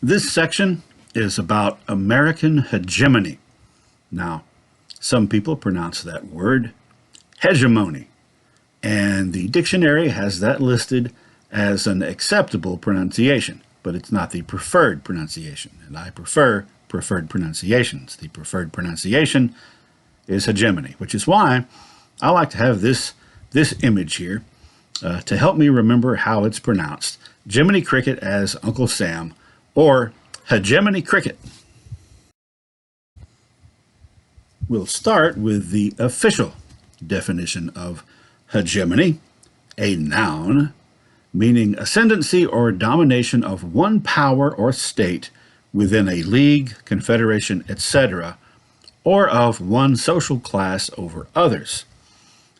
This section is about American hegemony. Now, some people pronounce that word hegemony, and the dictionary has that listed as an acceptable pronunciation, but it's not the preferred pronunciation, and I prefer preferred pronunciations. The preferred pronunciation is hegemony, which is why I like to have this image here to help me remember how it's pronounced. Jiminy Cricket as Uncle Sam, or Hegemony Cricket. We'll start with the official definition of hegemony, a noun meaning ascendancy or domination of one power or state within a league, confederation, etc., or of one social class over others.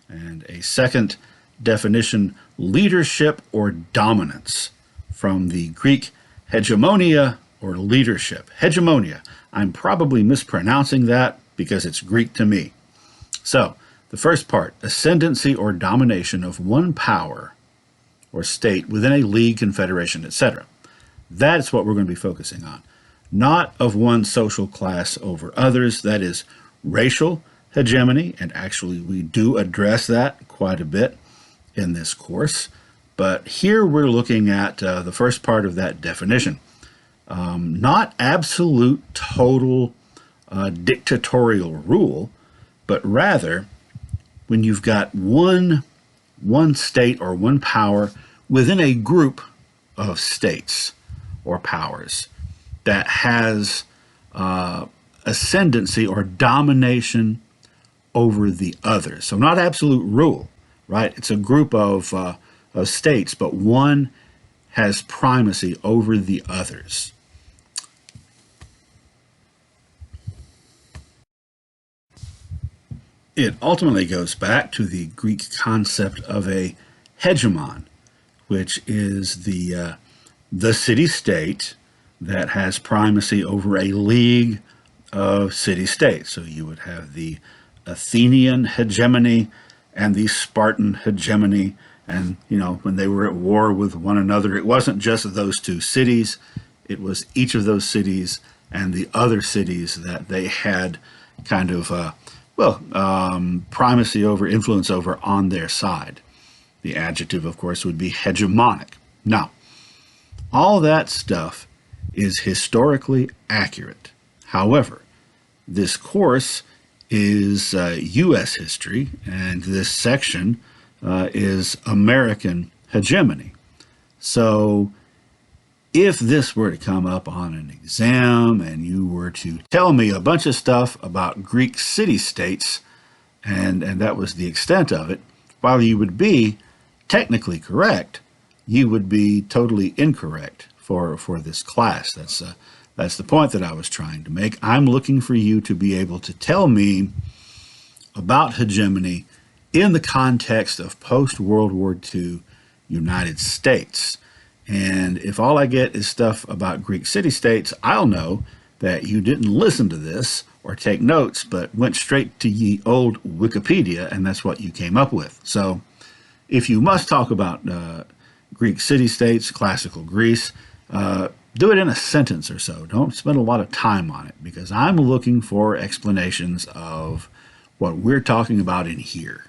And a second definition, leadership or dominance, from the Greek hegemonia or leadership. Hegemonia. I'm probably mispronouncing that because it's Greek to me. So, the first part, ascendancy or domination of one power or state within a league, confederation, etc. That's what we're going to be focusing on. Not of one social class over others. That is racial hegemony, and actually we do address that quite a bit in this course. But here we're looking at the first part of that definition. Not absolute, total dictatorial rule, but rather when you've got one state or one power within a group of states or powers that has ascendancy or domination over the others. So not absolute rule, right? It's a group of states, but one has primacy over the others. It ultimately goes back to the Greek concept of a hegemon, which is the city-state that has primacy over a league of city-states. So you would have the Athenian hegemony and the Spartan hegemony. And, when they were at war with one another, it wasn't just those two cities. It was each of those cities and the other cities that they had kind of primacy over, influence over on their side. The adjective, of course, would be hegemonic. Now, all that stuff is historically accurate. However, this course is U.S. history, and this section is American hegemony. So if this were to come up on an exam and you were to tell me a bunch of stuff about Greek city-states, and that was the extent of it, while you would be technically correct, you would be totally incorrect for this class. That's the point that I was trying to make. I'm looking for you to be able to tell me about hegemony in the context of post-World War II United States. And if all I get is stuff about Greek city-states, I'll know that you didn't listen to this or take notes, but went straight to ye old Wikipedia, and that's what you came up with. So if you must talk about Greek city-states, classical Greece, do it in a sentence or so. Don't spend a lot of time on it, because I'm looking for explanations of what we're talking about in here.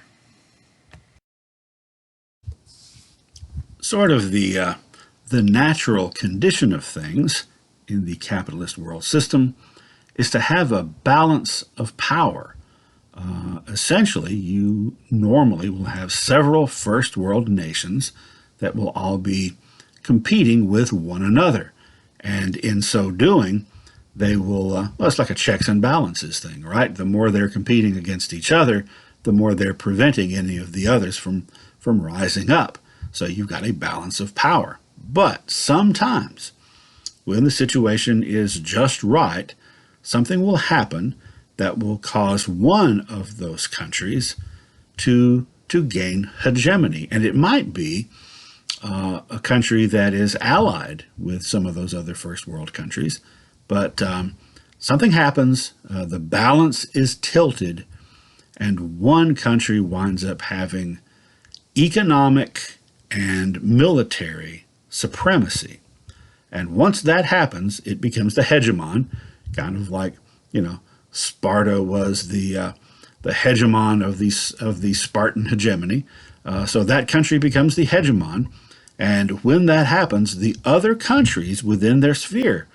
Sort of the natural condition of things in the capitalist world system is to have a balance of power. Essentially, you normally will have several first world nations that will all be competing with one another. And in so doing, they will, it's like a checks and balances thing, right? The more they're competing against each other, the more they're preventing any of the others from rising up. So you've got a balance of power. But sometimes, when the situation is just right, something will happen that will cause one of those countries to gain hegemony. And it might be a country that is allied with some of those other first world countries. But something happens, the balance is tilted, and one country winds up having economic and military supremacy. And once that happens, it becomes the hegemon, kind of like, Sparta was the hegemon of the Spartan hegemony. So that country becomes the hegemon. And when that happens, the other countries within their sphere,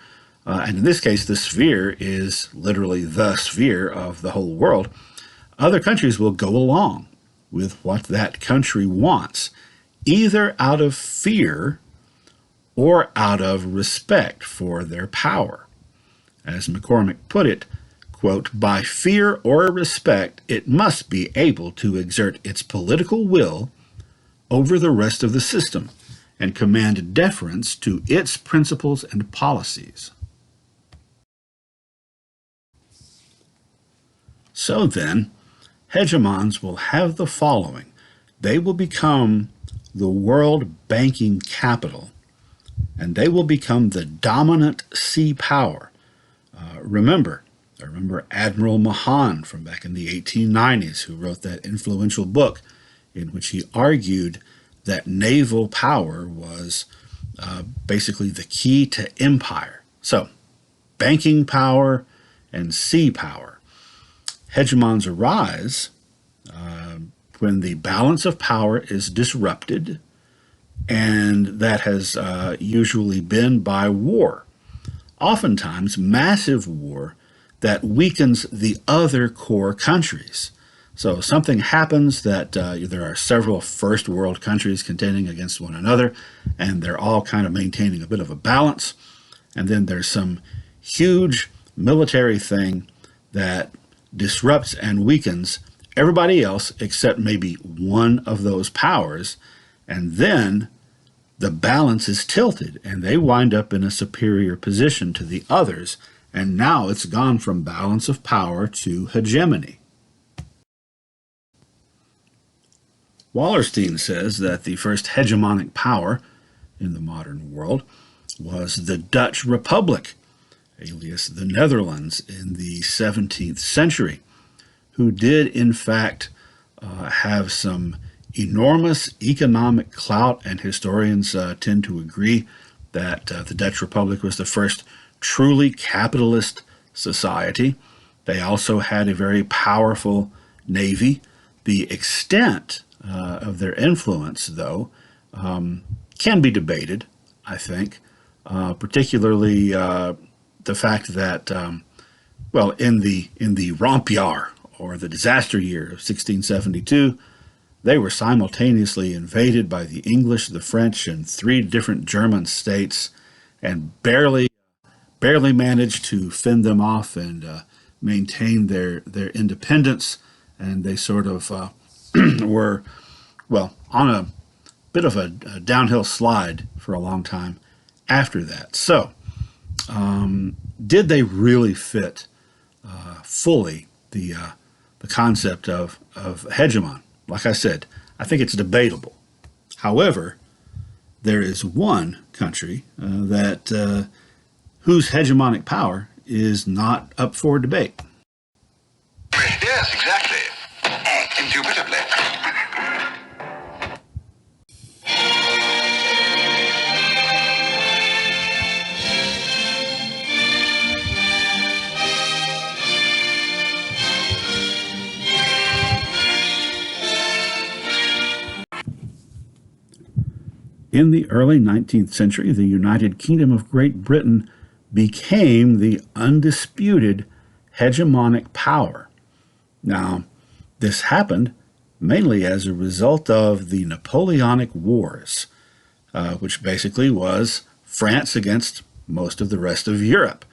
and in this case, the sphere is literally the sphere of the whole world, other countries will go along with what that country wants, either out of fear or out of respect for their power. As McCormick put it, quote, by fear or respect, it must be able to exert its political will over the rest of the system and command deference to its principles and policies. So then, hegemons will have the following. They will become the world banking capital, and they will become the dominant sea power. I remember Admiral Mahan from back in the 1890s, who wrote that influential book in which he argued that naval power was basically the key to empire. So, banking power and sea power. Hegemons arise when the balance of power is disrupted, and that has usually been by war. Oftentimes, massive war that weakens the other core countries. So something happens that there are several first world countries contending against one another, and they're all kind of maintaining a bit of a balance. And then there's some huge military thing that disrupts and weakens everybody else except maybe one of those powers, and then the balance is tilted and they wind up in a superior position to the others, and now it's gone from balance of power to hegemony. Wallerstein says that the first hegemonic power in the modern world was the Dutch Republic, alias the Netherlands, in the 17th century, who did in fact have some enormous economic clout, and historians tend to agree that the Dutch Republic was the first truly capitalist society. They also had a very powerful navy. The extent of their influence, though, can be debated, I think, particularly the fact that, in the Rompjaar, or the disaster year of 1672, they were simultaneously invaded by the English, the French, and 3 different German states, and barely managed to fend them off and maintain their independence. And they sort of were, on a bit of a downhill slide for a long time after that. So, did they really fit fully the concept of hegemon? Like I said, I think it's debatable. However, there is one country that whose hegemonic power is not up for debate. Yes, exactly. Indubitably. In the early 19th century, the United Kingdom of Great Britain became the undisputed hegemonic power. Now, this happened mainly as a result of the Napoleonic Wars, which basically was France against most of the rest of Europe.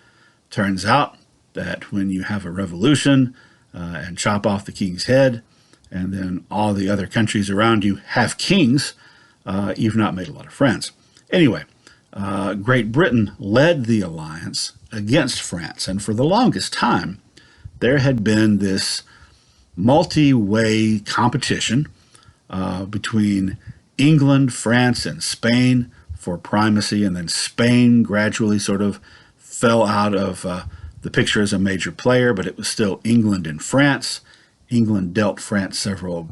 Turns out that when you have a revolution and chop off the king's head, and then all the other countries around you have kings, you've not made a lot of friends. Anyway, Great Britain led the alliance against France, and for the longest time, there had been this multi-way competition between England, France, and Spain for primacy, and then Spain gradually sort of fell out of the picture as a major player, but it was still England and France. England dealt France several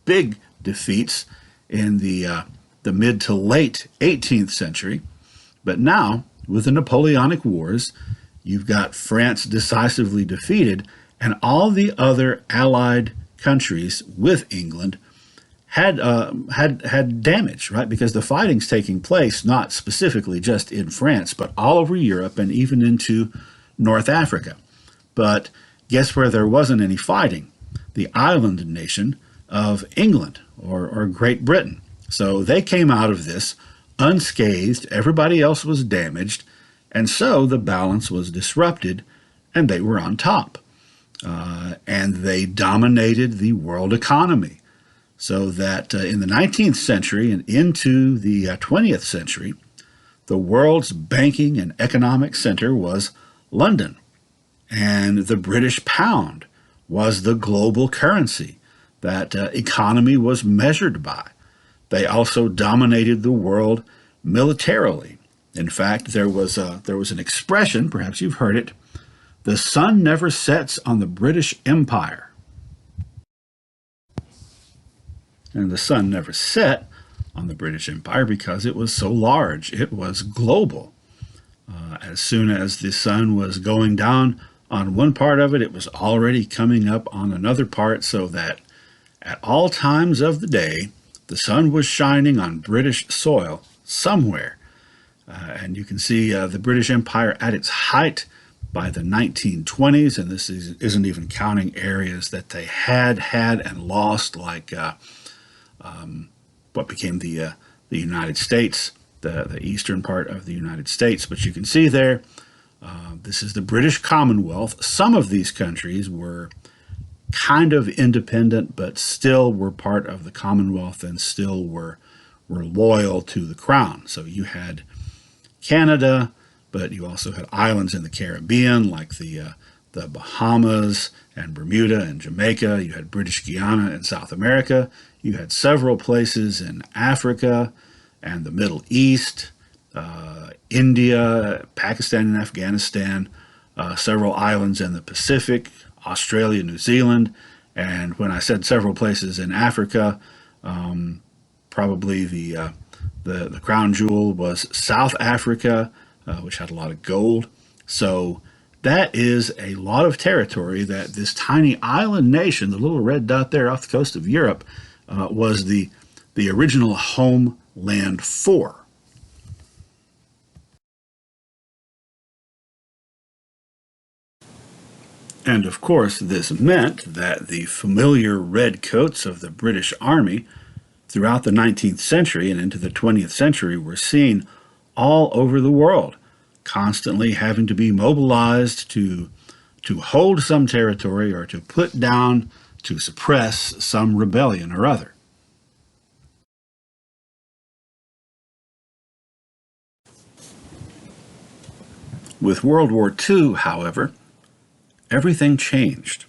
big defeats in the mid to late 18th century, but now with the Napoleonic Wars, you've got France decisively defeated, and all the other allied countries with England had damage, right? Because the fighting's taking place not specifically just in France, but all over Europe and even into North Africa. But guess where there wasn't any fighting? The island nation of England or Great Britain. So they came out of this unscathed. Everybody else was damaged. And so the balance was disrupted, and they were on top. And they dominated the world economy. So that in the 19th century and into the 20th century, the world's banking and economic center was London. And the British pound was the global currency that economy was measured by. They also dominated the world militarily. In fact, there was an expression, perhaps you've heard it, the sun never sets on the British Empire. And the sun never set on the British Empire because it was so large. It was global. As soon as the sun was going down on one part of it, it was already coming up on another part, so that at all times of the day, the sun was shining on British soil somewhere. And you can see the British Empire at its height by the 1920s, and this isn't even counting areas that they had and lost, like what became the United States, the eastern part of the United States. But you can see there, this is the British Commonwealth. Some of these countries were kind of independent, but still were part of the Commonwealth and still were loyal to the crown. So you had Canada, but you also had islands in the Caribbean like the Bahamas and Bermuda and Jamaica. You had British Guiana in South America. You had several places in Africa and the Middle East, India, Pakistan and Afghanistan, several islands in the Pacific, Australia, New Zealand, and when I said several places in Africa, probably the crown jewel was South Africa, which had a lot of gold. So that is a lot of territory that this tiny island nation, the little red dot there off the coast of Europe, was the original homeland for. And of course, this meant that the familiar red coats of the British Army throughout the 19th century and into the 20th century were seen all over the world, constantly having to be mobilized to hold some territory or to put down, to suppress some rebellion or other. With World War II, however, everything changed.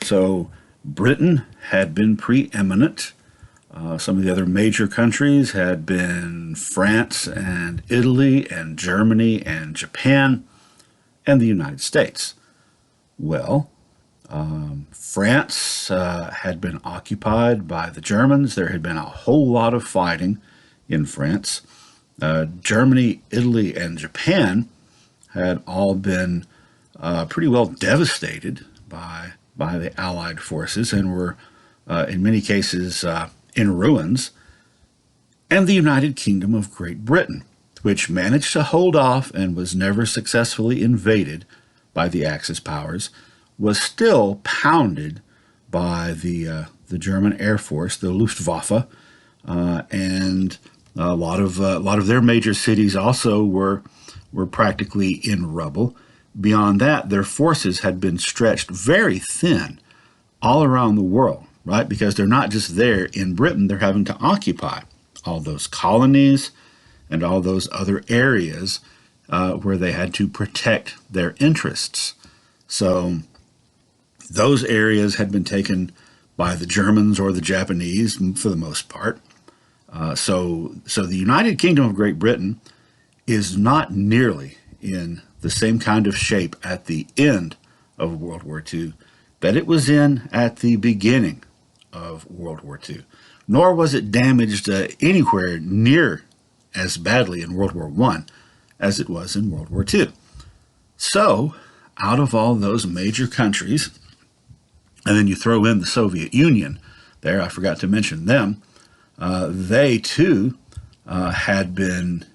So Britain had been preeminent. Some of the other major countries had been France and Italy and Germany and Japan and the United States. Well, France had been occupied by the Germans. There had been a whole lot of fighting in France. Germany, Italy, and Japan had all been pretty well devastated by the Allied forces and were, in many cases, in ruins. And the United Kingdom of Great Britain, which managed to hold off and was never successfully invaded by the Axis powers, was still pounded by the German Air Force, the Luftwaffe, and a lot of their major cities also were practically in rubble. Beyond that, their forces had been stretched very thin all around the world, right? Because they're not just there in Britain, they're having to occupy all those colonies and all those other areas where they had to protect their interests. So those areas had been taken by the Germans or the Japanese for the most part. So the United Kingdom of Great Britain is not nearly in the same kind of shape at the end of World War II that it was in at the beginning of World War II. Nor was it damaged anywhere near as badly in World War I as it was in World War II. So, out of all those major countries, and then you throw in the Soviet Union there, I forgot to mention them, they too had been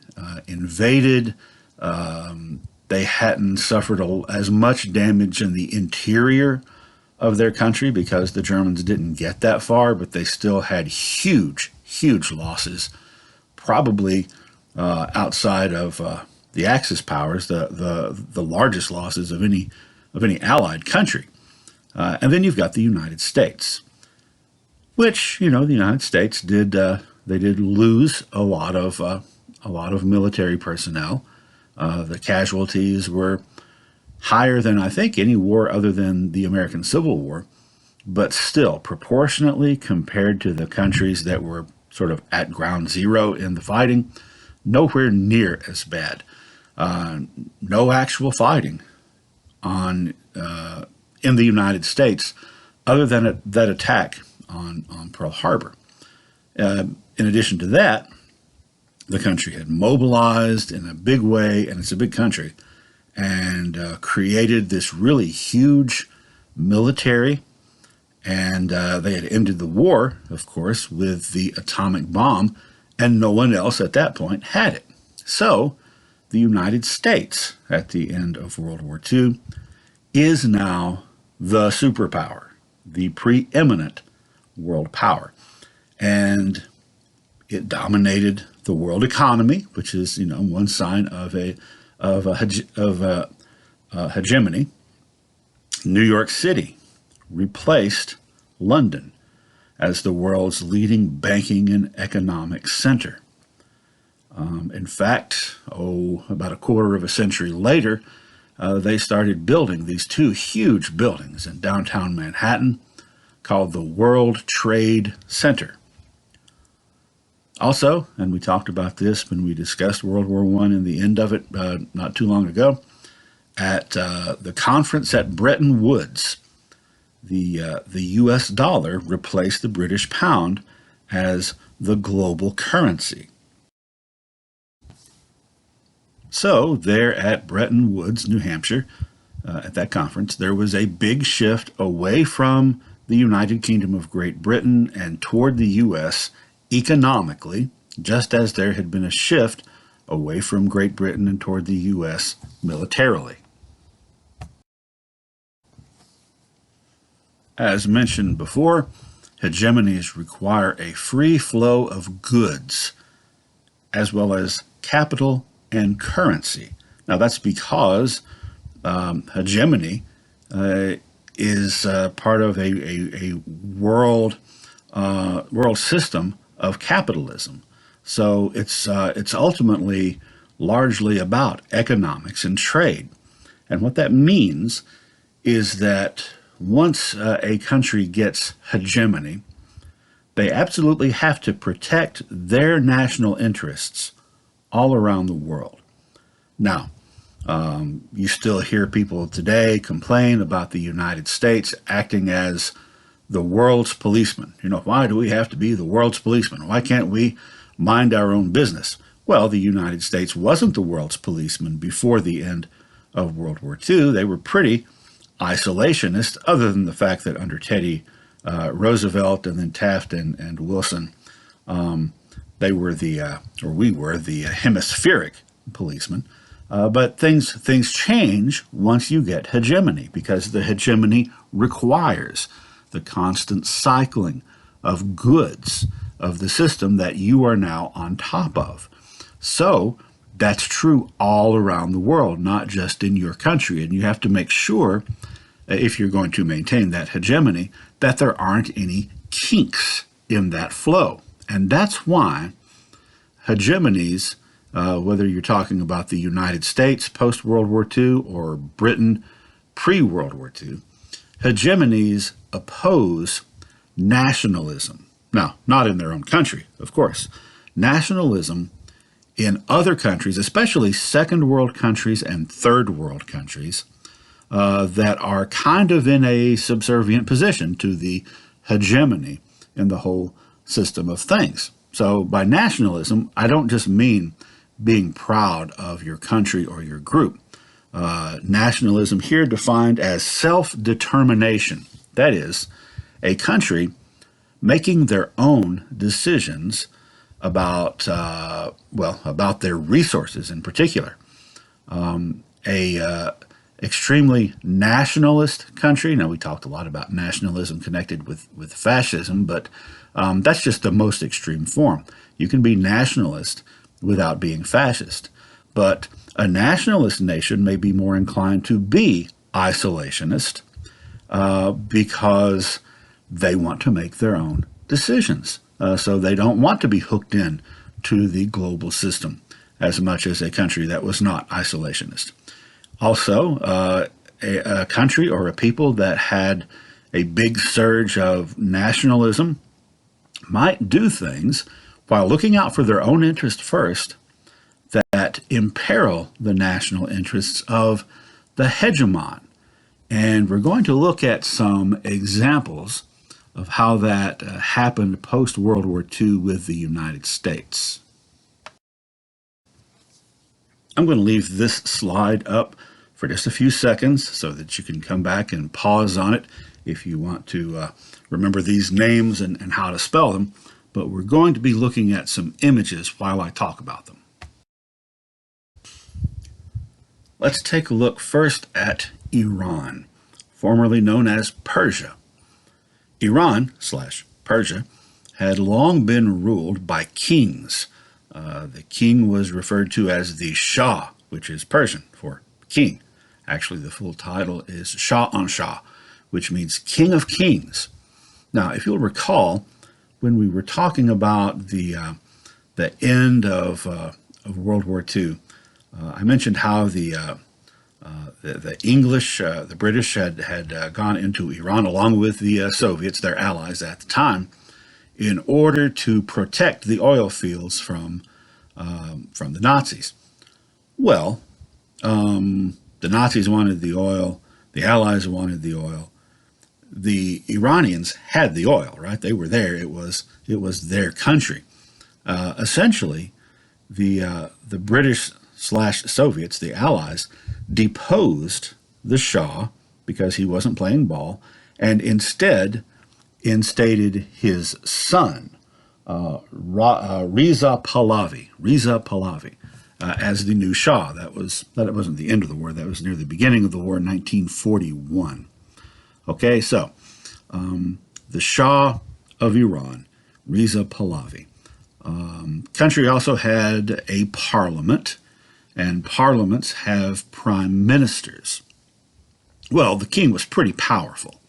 invaded. They hadn't suffered as much damage in the interior of their country because the Germans didn't get that far, but they still had huge, huge losses, probably outside of the Axis powers, the largest losses of any Allied country. And then you've got the United States, which, the United States did lose a lot of military personnel. The casualties were higher than I think any war other than the American Civil War, but still proportionately compared to the countries that were sort of at ground zero in the fighting, nowhere near as bad. No actual fighting in the United States other than that attack on Pearl Harbor. In addition to that, the country had mobilized in a big way, and it's a big country, and created this really huge military. And they had ended the war, of course, with the atomic bomb, and no one else at that point had it. So the United States, at the end of World War II, is now the superpower, the preeminent world power. And it dominated the world economy, which is, one sign of a hegemony. New York City replaced London as the world's leading banking and economic center. In fact, about a quarter of a century later, they started building these two huge buildings in downtown Manhattan called the World Trade Center. Also, and we talked about this when we discussed World War I and the end of it not too long ago, at the conference at Bretton Woods, the U.S. dollar replaced the British pound as the global currency. So there at Bretton Woods, New Hampshire, at that conference, there was a big shift away from the United Kingdom of Great Britain and toward the U.S. economically, just as there had been a shift away from Great Britain and toward the U.S. militarily. As mentioned before, hegemonies require a free flow of goods, as well as capital and currency. Now that's because hegemony is part of a world system of capitalism. So it's ultimately largely about economics and trade. And what that means is that once a country gets hegemony, they absolutely have to protect their national interests all around the world. Now, you still hear people today complain about the United States acting as the world's policeman. Why do we have to be the world's policeman? Why can't we mind our own business? Well, the United States wasn't the world's policeman before the end of World War II. They were pretty isolationist, other than the fact that under Teddy Roosevelt and then Taft and Wilson, we were the hemispheric policemen. But things change once you get hegemony, because the hegemony requires the constant cycling of goods of the system that you are now on top of. So that's true all around the world, not just in your country. And you have to make sure, if you're going to maintain that hegemony, that there aren't any kinks in that flow. And that's why hegemonies, whether you're talking about the United States post-World War II or Britain pre-World War II, hegemonies oppose nationalism. Now, not in their own country, of course. Nationalism in other countries, especially second world countries and third world countries, that are kind of in a subservient position to the hegemony in the whole system of things. So by nationalism, I don't just mean being proud of your country or your group. Nationalism here defined as self-determination. That is, a country making their own decisions about, about their resources in particular. A extremely nationalist country. Now, we talked a lot about nationalism connected with fascism, but that's just the most extreme form. You can be nationalist without being fascist, but a nationalist nation may be more inclined to be isolationist because they want to make their own decisions. So they don't want to be hooked in to the global system as much as a country that was not isolationist. Also, a country or a people that had a big surge of nationalism might do things while looking out for their own interest first that imperil the national interests of the hegemon. And we're going to look at some examples of how that happened post-World War II with the United States. I'm going to leave this slide up for just a few seconds so that you can come back and pause on it if you want to remember these names and how to spell them. But we're going to be looking at some images while I talk about them. Let's take a look first at Iran, formerly known as Persia. Iran/Persia had long been ruled by kings. The king was referred to as the Shah, which is Persian for king. Actually, the full title is Shah-an-Shah, which means King of Kings. Now, if you'll recall, when we were talking about the end of World War II, I mentioned how the English, the British had gone into Iran along with the Soviets, their allies at the time, in order to protect the oil fields from the Nazis. Well, the Nazis wanted the oil, the Allies wanted the oil. The Iranians had the oil, right? They were there. It was their country. Essentially, the British/Soviets, the Allies, deposed the Shah because he wasn't playing ball, and instead instated his son, Reza Pahlavi, as the new Shah. That wasn't the end of the war. That was near the beginning of the war in 1941. Okay, so the Shah of Iran, Reza Pahlavi. Country also had a parliament, and parliaments have prime ministers. Well, the king was pretty powerful,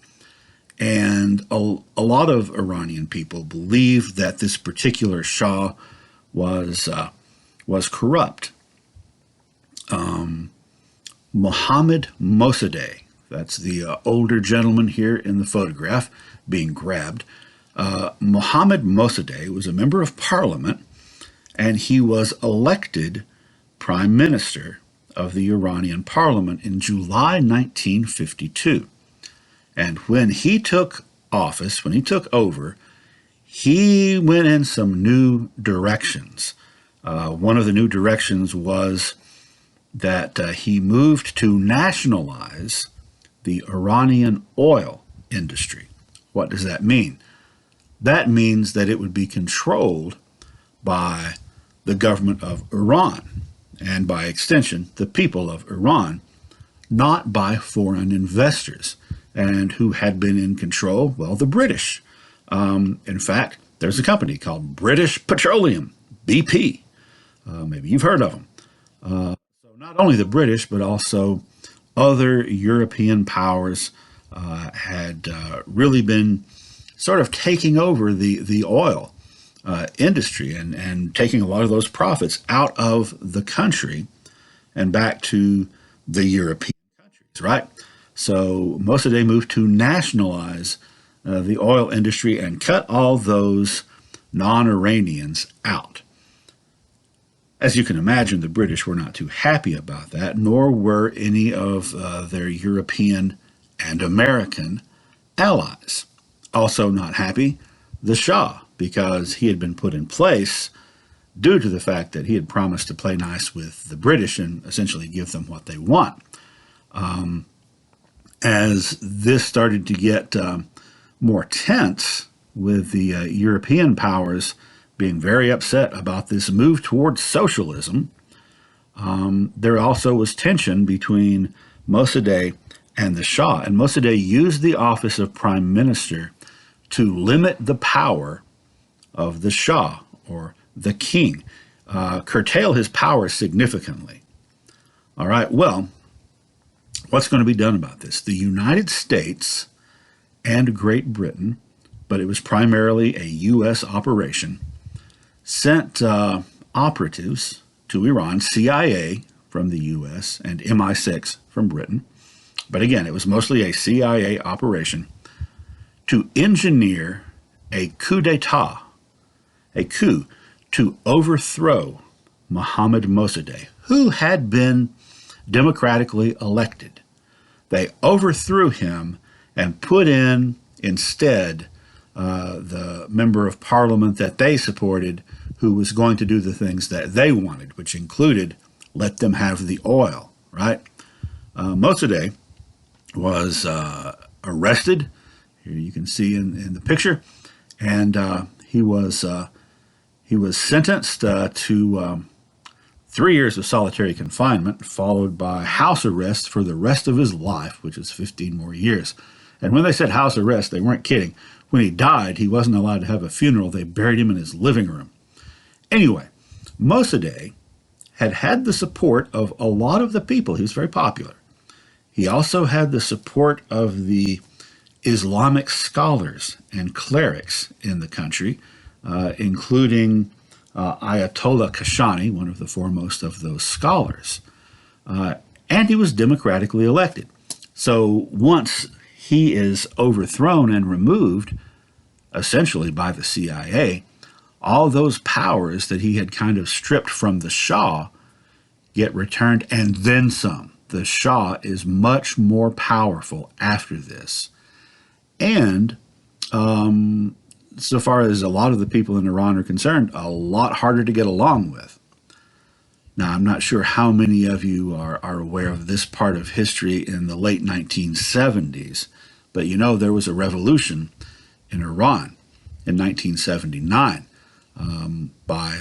and a lot of Iranian people believed that this particular Shah was corrupt. Mohammad Mossadegh, that's the older gentleman here in the photograph being grabbed. Mohammad Mossadegh was a member of parliament, and he was elected prime minister of the Iranian parliament in July 1952. And when he took office, when he took over, he went in some new directions. One of the new directions was that he moved to nationalize the Iranian oil industry. What does that mean? That means that it would be controlled by the government of Iran, and by extension, the people of Iran, not by foreign investors. And who had been in control? Well, the British. In fact, there's a company called British Petroleum, BP. Maybe you've heard of them. So not only the British, but also other European powers had really been sort of taking over the oil industry and taking a lot of those profits out of the country and back to the European countries, right? So Mossadegh moved to nationalize the oil industry and cut all those non-Iranians out. As you can imagine, the British were not too happy about that, nor were any of their European and American allies. Also not happy, the Shah, because he had been put in place due to the fact that he had promised to play nice with the British and essentially give them what they want. As this started to get more tense, with the European powers being very upset about this move towards socialism, there also was tension between Mossadegh and the Shah. And Mossadegh used the office of prime minister to limit the power of the Shah, or the king, curtail his power significantly. All right, well, what's going to be done about this? The United States and Great Britain, but it was primarily a U.S. operation, sent operatives to Iran, CIA from the U.S. and MI6 from Britain. But again, it was mostly a CIA operation to engineer a coup d'etat, a coup to overthrow Mohammad Mossadegh, who had been democratically elected. They overthrew him and put in instead the member of parliament that they supported, who was going to do the things that they wanted, which included let them have the oil, right? Mossadegh was arrested. Here you can see in the picture, and he was sentenced to 3 years of solitary confinement, followed by house arrest for the rest of his life, which is 15 more years. And when they said house arrest, they weren't kidding. When he died, he wasn't allowed to have a funeral. They buried him in his living room. Anyway, Mossadegh had had the support of a lot of the people. He was very popular. He also had the support of the Islamic scholars and clerics in the country, including Ayatollah Kashani, one of the foremost of those scholars. And he was democratically elected. So once he is overthrown and removed, essentially by the CIA, all those powers that he had kind of stripped from the Shah get returned, and then some. The Shah is much more powerful after this. And so far as a lot of the people in Iran are concerned, a lot harder to get along with. Now, I'm not sure how many of you are aware of this part of history in the late 1970s, but you know there was a revolution in Iran in 1979 by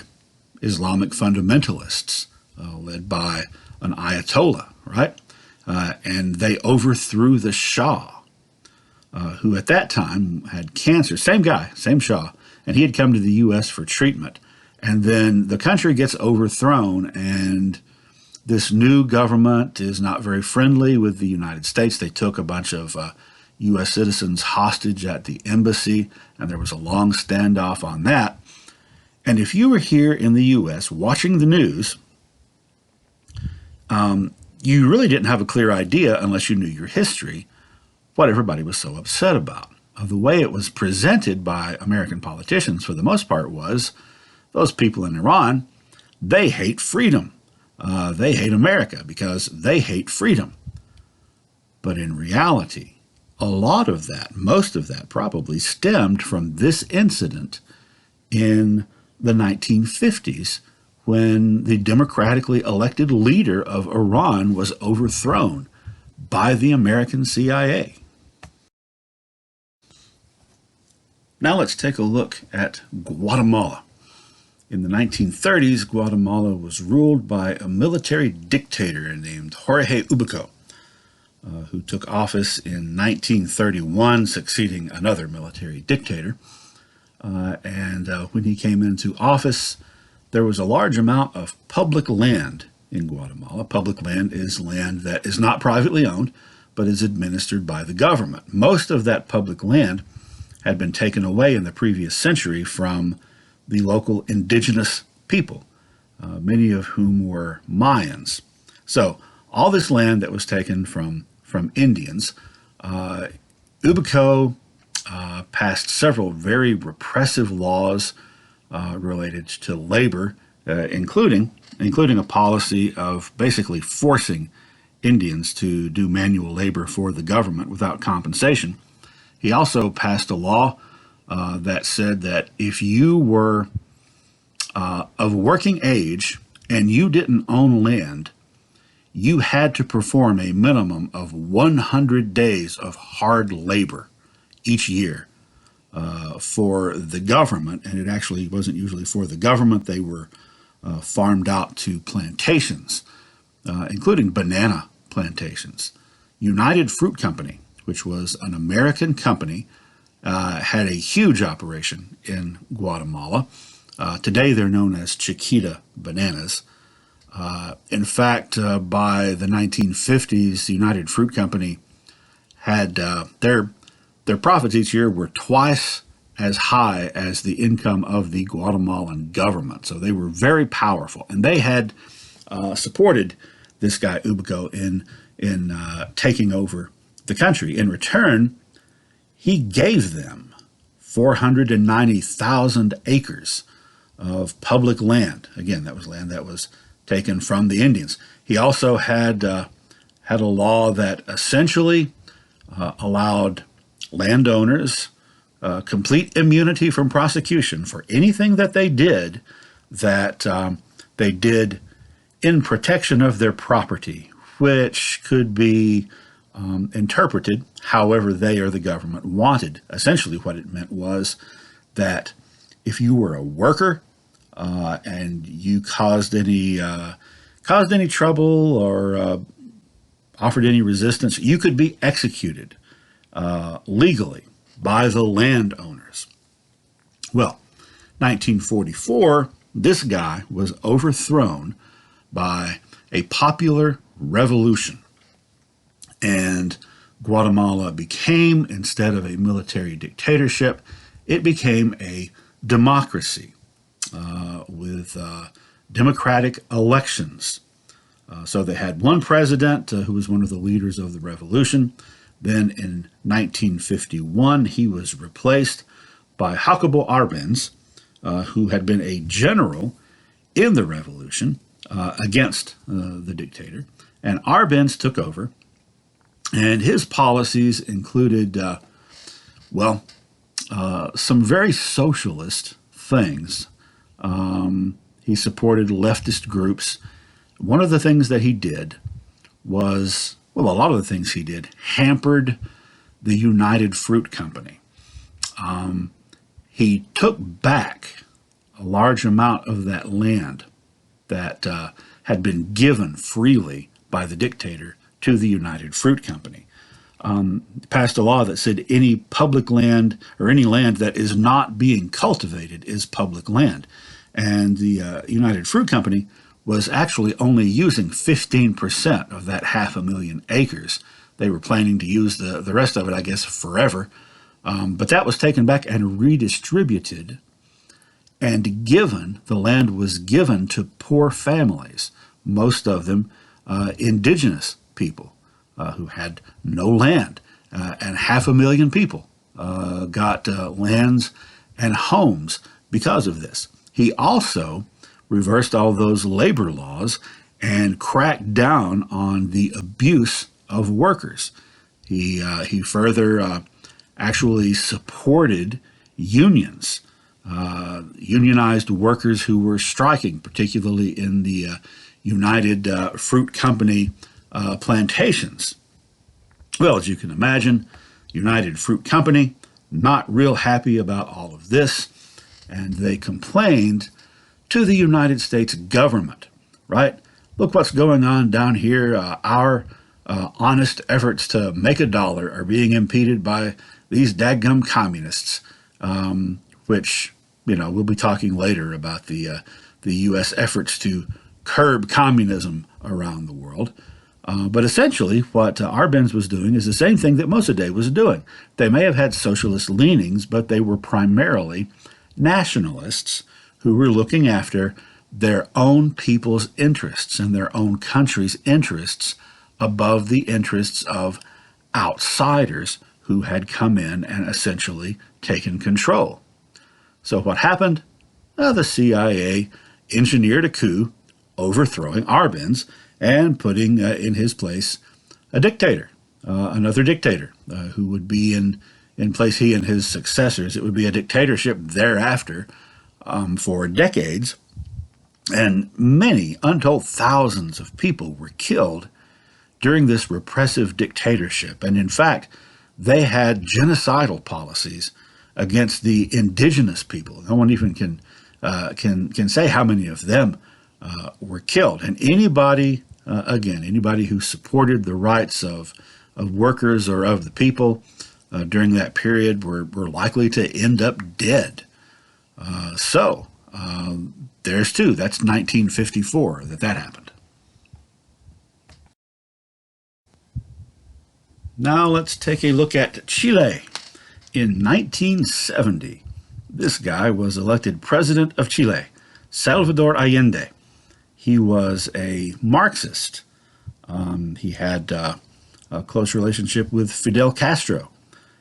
Islamic fundamentalists led by an Ayatollah, right? And they overthrew the Shah, who at that time had cancer. Same guy, same Shah, and he had come to the U.S. for treatment. And then the country gets overthrown, and this new government is not very friendly with the United States. They took a bunch of U.S. citizens hostage at the embassy, and there was a long standoff on that. And if you were here in the U.S. watching the news, you really didn't have a clear idea, unless you knew your history, what everybody was so upset about. The way it was presented by American politicians, for the most part, was those people in Iran, they hate freedom. They hate America because they hate freedom. But in reality, a lot of that, most of that probably stemmed from this incident in the 1950s, when the democratically elected leader of Iran was overthrown by the American CIA. Now let's take a look at Guatemala. In the 1930s, Guatemala was ruled by a military dictator named Jorge Ubico, who took office in 1931, succeeding another military dictator. And when he came into office, there was a large amount of public land in Guatemala. Public land is land that is not privately owned, but is administered by the government. Most of that public land had been taken away in the previous century from the local indigenous people, many of whom were Mayans. So all this land that was taken from Indians, Ubico passed several very repressive laws related to labor, including a policy of basically forcing Indians to do manual labor for the government without compensation. He also passed a law that said that if you were of working age and you didn't own land, you had to perform a minimum of 100 days of hard labor each year for the government. And it actually wasn't usually for the government. They were farmed out to plantations, including banana plantations. United Fruit Company, which was an American company, had a huge operation in Guatemala. Today they're known as Chiquita bananas. In fact, by the 1950s, the United Fruit Company had their profits each year were twice as high as the income of the Guatemalan government. So they were very powerful, and they had supported this guy Ubico in taking over the country. In return, he gave them 490,000 acres of public land. Again, that was land that was taken from the Indians. He also had a law that essentially allowed landowners complete immunity from prosecution for anything that they did in protection of their property, which could be interpreted however they or the government wanted. Essentially what it meant was that if you were a worker and you caused any trouble or offered any resistance, you could be executed legally by the landowners. Well, 1944, this guy was overthrown by a popular revolution, and Guatemala became, instead of a military dictatorship, it became a democracy with democratic elections. So they had one president who was one of the leaders of the revolution. Then in 1951, he was replaced by Jacobo Arbenz, who had been a general in the revolution against the dictator. And Arbenz took over, and his policies included, some very socialist things. He supported leftist groups. One of the things that he did was, a lot of the things he did hampered the United Fruit Company. He took back a large amount of that land that had been given freely by the dictator to the United Fruit Company. Passed a law that said any public land or any land that is not being cultivated is public land. And the United Fruit Company was actually only using 15% of that 500,000 acres. They were planning to use the rest of it, I guess, forever. But that was taken back and redistributed and given. The land was given to poor families, most of them indigenous people who had no land. And 500,000 people got lands and homes because of this. He also reversed all those labor laws and cracked down on the abuse of workers. He further actually supported unions, unionized workers who were striking, particularly in the United Fruit Company plantations. Well, as you can imagine, United Fruit Company not real happy about all of this, and they complained to the United States government, right? Look what's going on down here. Our honest efforts to make a dollar are being impeded by these dadgum communists, which, we'll be talking later about the U.S. efforts to curb communism around the world. But essentially, what Arbenz was doing is the same thing that Mossadegh was doing. They may have had socialist leanings, but they were primarily nationalists who were looking after their own people's interests and their own country's interests above the interests of outsiders who had come in and essentially taken control. So what happened? The CIA engineered a coup, overthrowing Arbenz and putting in his place a dictator, another dictator who would be in place, he and his successors. It would be a dictatorship thereafter for decades, And many, untold thousands of people were killed during this repressive dictatorship. And in fact, they had genocidal policies against the indigenous people. No one even can say how many of them were killed. And anybody, anybody who supported the rights of workers or of the people during that period were likely to end up dead. There's two. That's 1954 that happened. Now let's take a look at Chile. In 1970, this guy was elected president of Chile, Salvador Allende. He was a Marxist. He had a close relationship with Fidel Castro.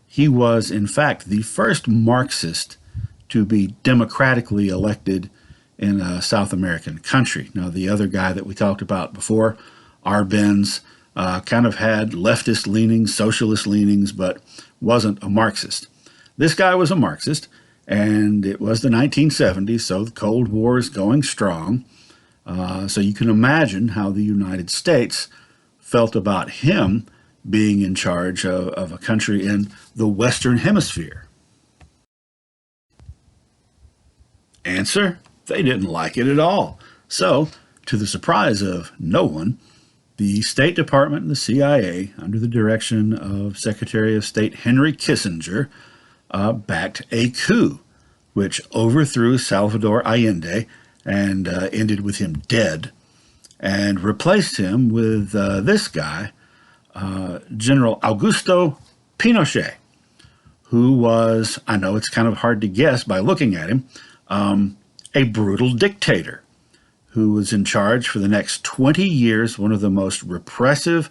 He was, in fact, the first Marxist to be democratically elected in a South American country. Now, the other guy that we talked about before, Arbenz, kind of had leftist leanings, socialist leanings, but wasn't a Marxist. This guy was a Marxist, and it was the 1970s, so the Cold War is going strong. So you can imagine how the United States felt about him being in charge of a country in the Western Hemisphere. Answer: they didn't like it at all. So, to the surprise of no one, the State Department and the CIA, under the direction of Secretary of State Henry Kissinger, backed a coup, which overthrew Salvador Allende and ended with him dead, and replaced him with this guy, General Augusto Pinochet, who was, I know it's kind of hard to guess by looking at him, a brutal dictator who was in charge for the next 20 years, one of the most repressive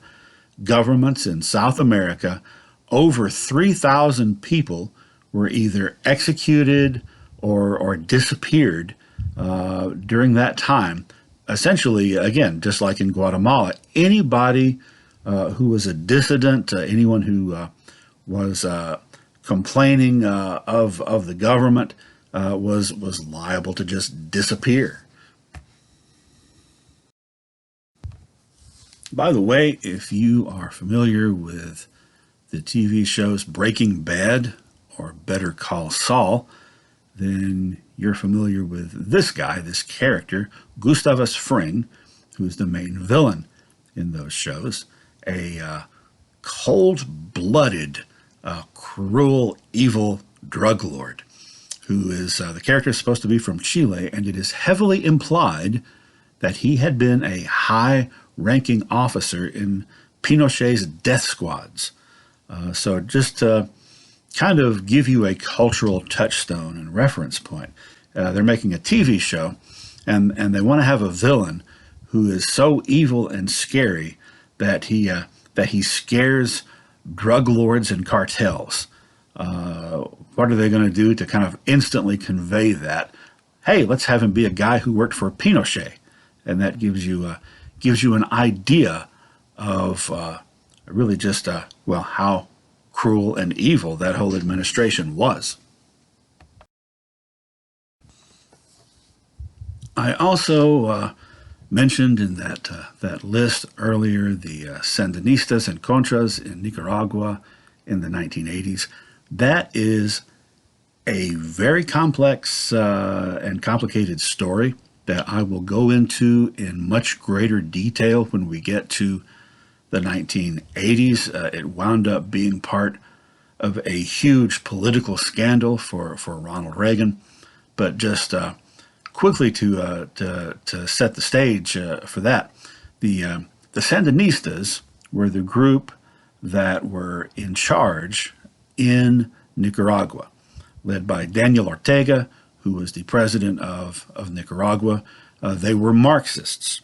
governments in South America. Over 3,000 people were either executed or disappeared during that time. Essentially, again, just like in Guatemala, anybody who was a dissident, anyone who was complaining of the government was liable to just disappear. By the way, if you are familiar with the TV shows Breaking Bad or Better Call Saul, then you're familiar with this guy, this character, Gustavus Fring, who's the main villain in those shows, a cold-blooded, cruel, evil drug lord, who is, the character is supposed to be from Chile, and it is heavily implied that he had been a high-ranking officer in Pinochet's death squads. So just to kind of give you a cultural touchstone and reference point, they're making a TV show, and they want to have a villain who is so evil and scary that he scares drug lords and cartels. What are they going to do to kind of instantly convey that? Hey, let's have him be a guy who worked for Pinochet, and that gives you an idea of really just how cruel and evil that whole administration was. I also mentioned in that list earlier the Sandinistas and Contras in Nicaragua in the 1980s. That is a very complex and complicated story that I will go into in much greater detail when we get to the 1980s. It wound up being part of a huge political scandal for Ronald Reagan, but just quickly to set the stage for that, the Sandinistas were the group that were in charge in Nicaragua, led by Daniel Ortega, who was the president of Nicaragua. They were Marxists.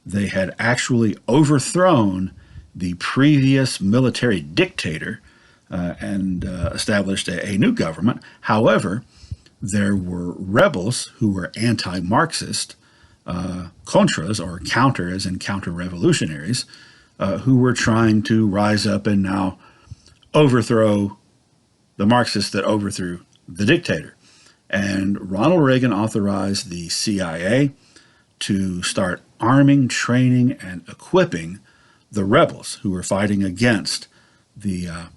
They had actually overthrown the previous military dictator and established a new government. However, there were rebels who were anti-Marxist, Contras, or counter, as in counter-revolutionaries, who were trying to rise up and now overthrow the Marxists that overthrew the dictator. And Ronald Reagan authorized the CIA to start arming, training, and equipping the rebels who were fighting against the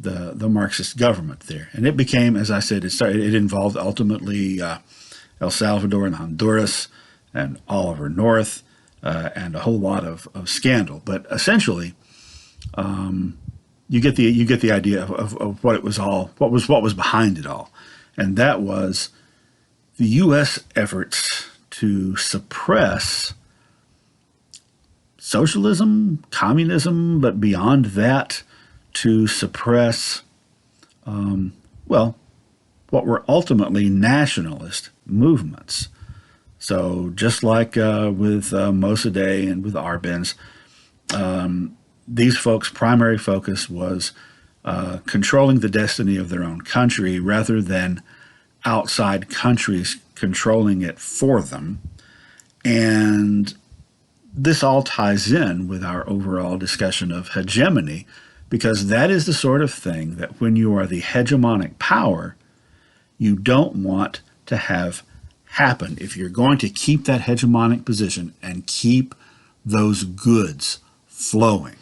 Marxist government there. And it became, as I said, it involved ultimately El Salvador and Honduras and Oliver North and a whole lot of scandal. But essentially, you get the idea of what it was all, what was behind it all, and that was the U.S. efforts to suppress socialism, communism, but beyond that, to suppress, what were ultimately nationalist movements. So just like with Mossadegh and with Arbenz, these folks' primary focus was controlling the destiny of their own country rather than outside countries controlling it for them. And this all ties in with our overall discussion of hegemony, because that is the sort of thing that when you are the hegemonic power, you don't want to have happen. If you're going to keep that hegemonic position and keep those goods flowing,